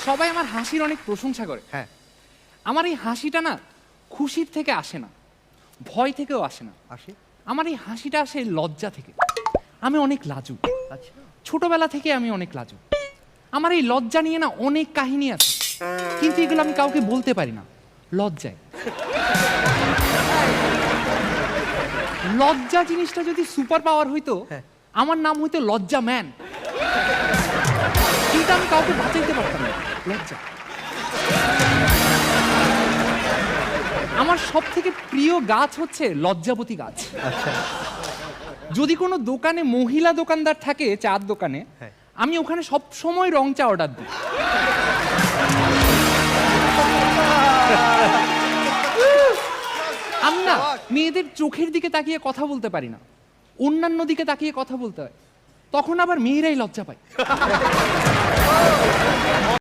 সবাই আমার হাসির অনেক প্রশংসা করে। হ্যাঁ, আমার এই হাসিটা না খুশির থেকে আসে না, ভয় থেকেও আসে না। আসে। আমার এই হাসিটা আসে লজ্জা থেকে। আমি অনেক লাজুক, আচ্ছা, ছোটবেলা থেকে আমি অনেক লাজুক। আমার এই লজ্জা নিয়ে না অনেক কাহিনী আছে, কিন্তু এগুলো আমি কাউকে বলতে পারি না, লজ্জায়। লজ্জা জিনিসটা যদি সুপার পাওয়ার হইতো, হ্যাঁ। আমার নাম হইতো লজ্জা ম্যান। কিন্তু আমি কাউকে বাঁচাইতে পারতাম না, লজ্জা। আমার সব থেকে প্রিয় গাছ হচ্ছে লজ্জাবতী গাছ। আচ্ছা, যদি কোনো দোকানে মহিলা দোকানদার থাকে, চার দোকানে, হ্যাঁ। আমি ওখানে সব সময় রং চা অর্ডার দিই। আমি না মেয়েদের চোখের দিকে তাকিয়ে কথা বলতে পারি না, অন্যান্য দিকে তাকিয়ে কথা বলতে হয়, তখন আবার মেয়েরাই লজ্জা পায়।